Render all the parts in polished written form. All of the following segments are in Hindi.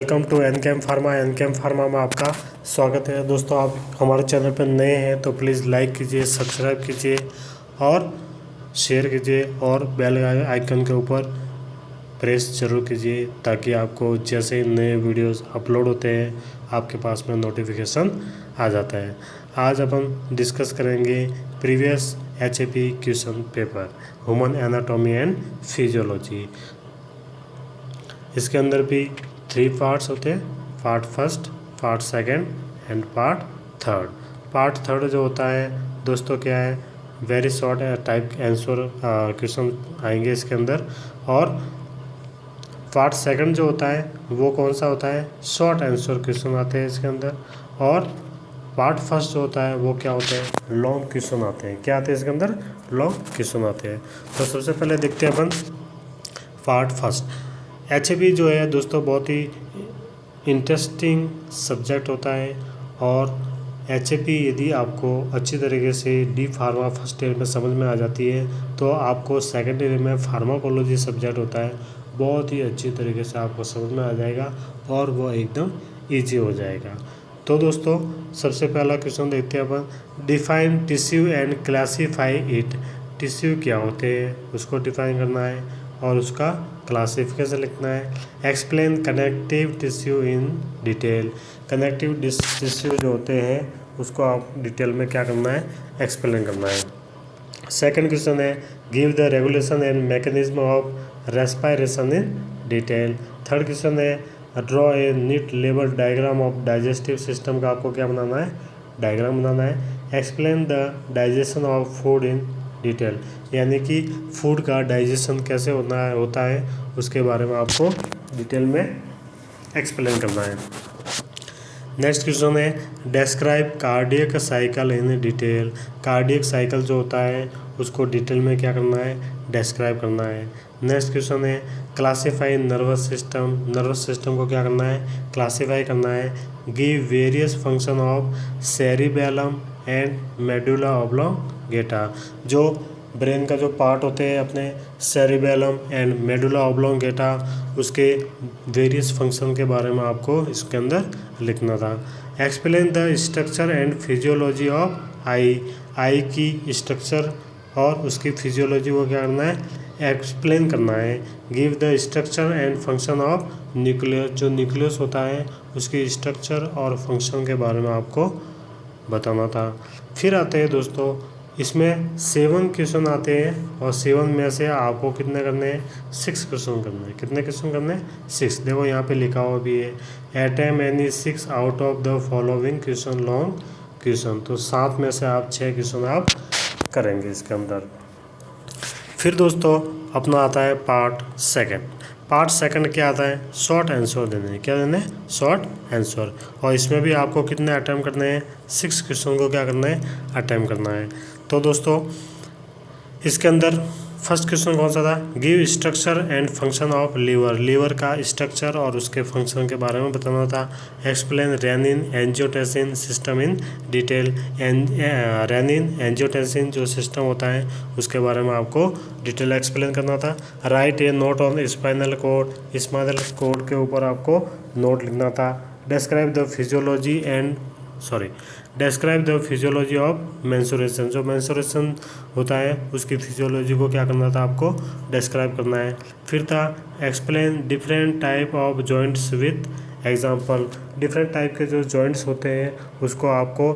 Welcome to NKM pharma. NKM pharma में आपका स्वागत है। दोस्तों, आप हमारे चैनल पर नए हैं तो प्लीज़ लाइक कीजिए, सब्सक्राइब कीजिए और शेयर कीजिए और बेल आइकन के ऊपर प्रेस जरूर कीजिए ताकि आपको जैसे नए वीडियोस अपलोड होते हैं आपके पास में नोटिफिकेशन आ जाता है। आज अपन डिस्कस करेंगे previous HAP question paper human anatomy and physiology. इसके अंदर भी 3 पार्ट्स होते हैं, part first, part second and part third. Part third जो होता है दोस्तों क्या है, very short type answer question आएंगे इसके अंदर। और पार्ट सेकंड जो होता है वो कौन सा होता है, शॉर्ट आंसर क्वेश्चन आते हैं इसके अंदर। और पार्ट फर्स्ट जो होता है वो क्या होता है, लॉन्ग क्वेश्चन आते हैं। क्या आते हैं इसके अंदर, लॉन्ग क्वेश्चन आते हैं। तो सबसे पहले देखते हैं अपन पार्ट फर्स्ट। HAP जो है दोस्तों बहुत ही इंटरेस्टिंग सब्जेक्ट होता है। और HAP यदि आपको अच्छी तरीके से डी फार्मा फर्स्ट ईयर में समझ में आ जाती है तो आपको सेकेंड ईयर में फार्माकोलॉजी सब्जेक्ट होता है बहुत ही अच्छी तरीके से आपको समझ में आ जाएगा और वो एकदम ईजी हो जाएगा। तो दोस्तों सबसे पहला क्वेश्चन देखते हैं अपन, define tissue and classify it. Tissue क्या होते हैं उसको डिफाइन करना है और उसका क्लासिफिकेशन लिखना है। Explain connective tissue in detail. Connective tissue जो होते हैं उसको आप डिटेल में क्या करना है, एक्सप्लेन करना है। सेकंड क्वेश्चन है, give the regulation and mechanism of respiration in detail. Third question है, draw a neat label diagram of digestive system का आपको क्या बनाना है, डायग्राम बनाना है। Explain the digestion of food in detail, यानी कि फूड का डाइजेशन कैसे होता है उसके बारे में आपको डिटेल में एक्सप्लेन करना है। नेक्स्ट क्वेश्चन है, describe cardiac cycle in detail. Cardiac cycle जो होता है उसको डिटेल में क्या करना है, डिस्क्राइब करना है। नेक्स्ट क्वेश्चन है, classify nervous system. Nervous system को क्या करना है, क्लासीफाई करना है। Give various function of cerebellum and medulla oblongata. जो ब्रेन का जो पार्ट होते हैं अपने सेरिबेलम एंड मेडुला ऑब्लोंगेटा, उसके वेरियस फंक्शन के बारे में आपको इसके अंदर लिखना था। Explain the structure and physiology of eye. Eye की स्ट्रक्चर और उसकी फिजियोलॉजी को क्या करना है, एक्सप्लेन करना है। Give the structure and function of nucleus. जो न्यूक्लियस होता है उसकी स्ट्रक्चर और फंक्शन के बारे में आपको बताना था। फिर आते हैं दोस्तों, इसमें 7 क्वेश्चन आते हैं और 7 में से आपको कितने करने हैं, 6 क्वेश्चन करने हैं। कितने क्वेश्चन करने हैं, 6। देखो यहाँ पे लिखा हुआ भी है, attempt any 6 out of the following question long question. तो 7 में से आप 6 क्वेश्चन आप करेंगे इसके अंदर। फिर दोस्तों अपना आता है पार्ट सेकंड। पार्ट सेकंड क्या आता है, शॉर्ट आंसर देने हैं। क्या देने हैं, शॉर्ट आंसर। और इसमें भी आपको कितने अटैम्प्ट करने हैं, 6 क्वेश्चन को क्या करना है, अटैम्प्ट करना है। तो दोस्तों इसके अंदर फर्स्ट क्वेश्चन कौन सा था, give structure and function of liver. Liver का स्ट्रक्चर और उसके फंक्शन के बारे में बताना था। Explain renin angiotensin system in detail. Renin angiotensin जो सिस्टम होता है उसके बारे में आपको डिटेल एक्सप्लेन करना था। Right A note on spinal cord. Spinal cord के ऊपर आपको नोट लिखना था। Describe the physiology describe the physiology of menstruation. जो मेंस्ट्रुएशन होता है उसकी फिजियोलॉजी को क्या करना था, आपको डिस्क्राइब करना है। फिर था explain different type of joints with example. Different type के जो जॉइंट्स होते हैं उसको आपको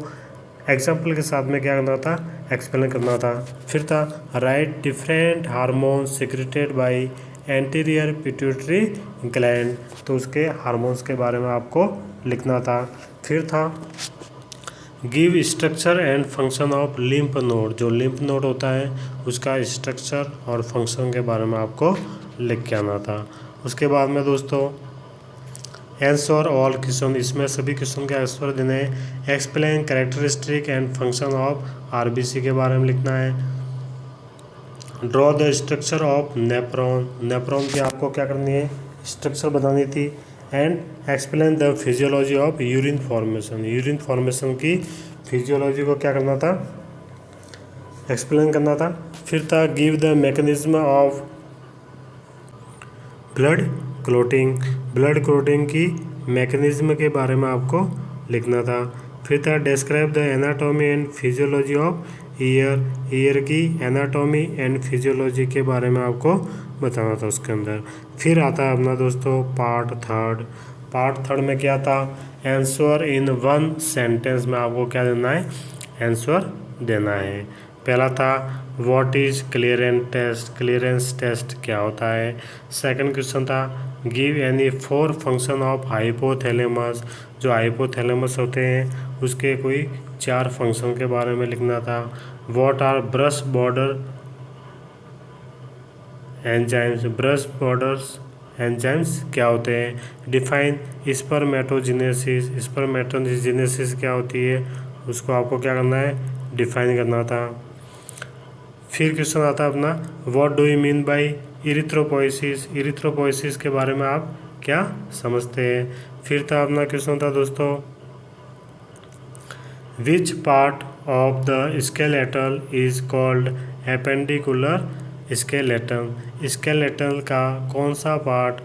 एग्जांपल के साथ में क्या करना था, एक्सप्लेन करना था। फिर था right different hormones secreted by anterior pituitary gland. तो उसके हार्मोन्स के बारे में आपको लिखना था। फिर था give structure and function of lymph node. जो लिम्फ नोड होता है उसका स्ट्रक्चर और फंक्शन के बारे में आपको लिख के आना था। उसके बाद में दोस्तों आंसर ऑल क्वेश्चन, इसमें सभी क्वेश्चन के आंसर देने हैं। Explain characteristic and function of RBC के बारे में लिखना है। Draw the structure of nephron. Nephron की आपको क्या करनी है, स्ट्रक्चर बतानी थी। And explain the physiology of urine formation. Urine formation की फिजियोलॉजी को क्या करना था, एक्सप्लेन करना था। फिर था give the mechanism of blood clotting. Blood clotting की मैकेनिज्म के बारे में आपको लिखना था। फिर था describe the anatomy and physiology of year. Year की एनाटॉमी एंड फिजियोलॉजी के बारे में आपको बताना था उसके अंदर। फिर आता है अपना दोस्तों पार्ट थर्ड। पार्ट थर्ड में क्या था, आंसर इन वन सेंटेंस में आपको क्या देना है, आंसर देना है। पहला था व्हाट इज क्लियरेंस टेस्ट क्या होता है। सेकंड क्वेश्चन था give any 4 function of hypothalamus. जो हाइपोथैलेमस होते हैं उसके कोई 4 फंक्शन के बारे में लिखना था। What are brush border enzymes, brush borders enzymes क्या होते हैं। डिफाइन स्पर्मेटोजेनेसिस, स्पर्मेटोजेनेसिस क्या होती है, उसको आपको क्या करना है, डिफाइन करना था। फिर क्वेश्चन आता है अपना what do you mean bye erythropoiesis. Erythropoiesis के बारे में आप क्या समझते हैं। फिर था अपना क्वेश्चन था दोस्तों which part of the skeletal is called appendicular skeleton. Skeletal का कौन सा पार्ट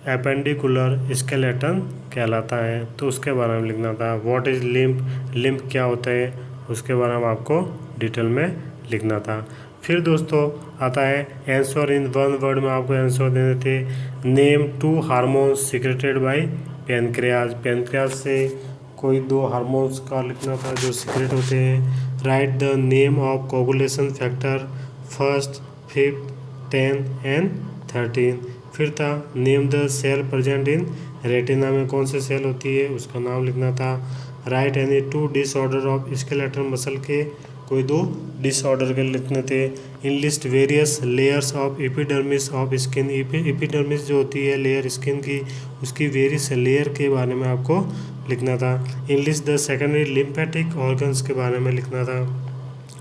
एपेंडिकुलर स्केलेटन कहलाता है, तो उसके बारे में लिखना था। व्हाट इज लिम्फ, लिम्फ क्या होता है, उसके बारे में आपको डिटेल में लिखना था। फिर दोस्तों आता है आंसर इन वन वर्ड में आपको आंसर देने थे। Name 2 hormones secreted by pancreas. Pancreas से कोई 2 हार्मोन्स का लिखना था जो सीक्रेट होते हैं। Write the name of coagulation factor 1st, 5th, 10th and 13। फिर था name the cell present in retina में कौन सी सेल होती है उसका नाम लिखना था। Right any 2 disorder of skeletal muscle के कोई 2 डिसऑर्डर के लिखने थे। In list various layers of epidermis of skin. Epidermis जो होती है लेयर स्किन की, उसकी वेरियस लेयर के बारे में आपको लिखना था। Enlist the secondary lymphatic organs के बारे में लिखना था,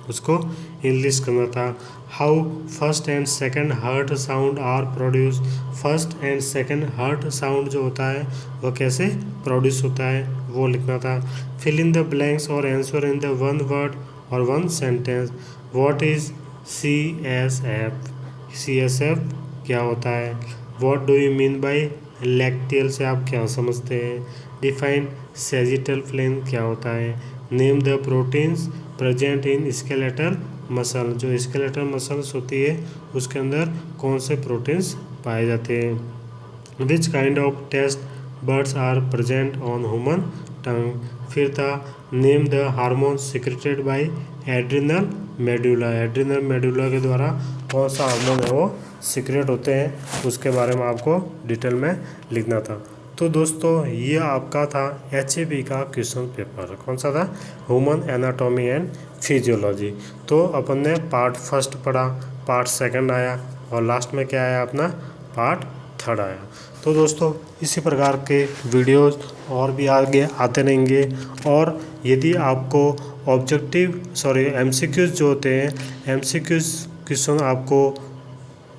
उसको इनलिस्ट करना था। How first and second heart sound are produce. First and second heart sound जो होता है वह कैसे प्रोड्यूस होता है वो लिखना था। फिल इन द ब्लैंक्स और answer in the one word और one sentence. What is CSF, CSF क्या होता है। What do you mean by lacteal से आप क्या समझते हैं। डिफाइन सैजिटल फ्लेम क्या होता है। Name the proteins present in skeletal muscle. जो स्केलेटल मसल्स होती है उसके अंदर कौन से प्रोटीन्स पाए जाते हैं। Which kind of test buds are present on human tongue. फिर था name the hormone secreted by adrenal medulla. Adrenal medulla के द्वारा कौन सा हार्मोन है वो सीक्रेट होते हैं उसके बारे में आपको डिटेल में लिखना था। तो दोस्तों ये आपका था HAP का क्वेश्चन पेपर। कौन सा था, ह्यूमन एनाटॉमी एंड फिजियोलॉजी। तो अपन ने पार्ट फर्स्ट पढ़ा, पार्ट सेकंड आया और लास्ट में क्या आया अपना पार्ट थर्ड आया। तो दोस्तों इसी प्रकार के वीडियोस और भी आगे आते रहेंगे। और यदि आपको MCQs जो होते हैं MCQs क्वेश्चन आपको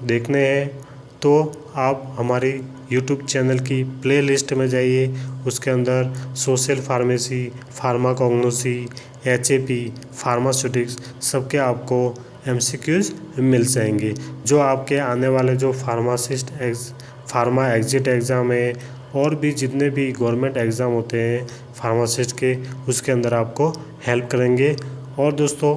देखने हैं तो आप हमारी YouTube चैनल की प्लेलिस्ट में जाइए। उसके अंदर social pharmacy, pharmacognosy, HAP, pharmaceutics सबके आपको MCQs मिल जाएंगे, जो आपके आने वाले जो फार्मा एग्जिट एग्ज़ाम है और भी जितने भी गवर्नमेंट एग्ज़ाम होते हैं फार्मासिस्ट के, उसके अंदर आपको हेल्प करेंगे। और दोस्तों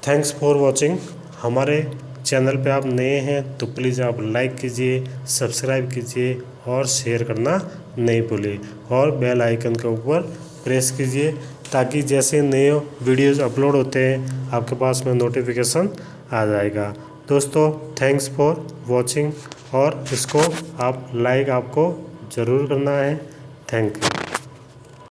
थैंक्स फॉर वॉचिंग। हमारे चैनल पे आप नए हैं तो प्लीज़ आप लाइक कीजिए, सब्सक्राइब कीजिए और शेयर करना नहीं भूलिए और बेल आइकन के ऊपर प्रेस कीजिए ताकि जैसे नए वीडियोस अपलोड होते हैं आपके पास में नोटिफिकेशन आ जाएगा। दोस्तों थैंक्स फॉर वॉचिंग और इसको आप लाइक आपको ज़रूर करना है। Thank you.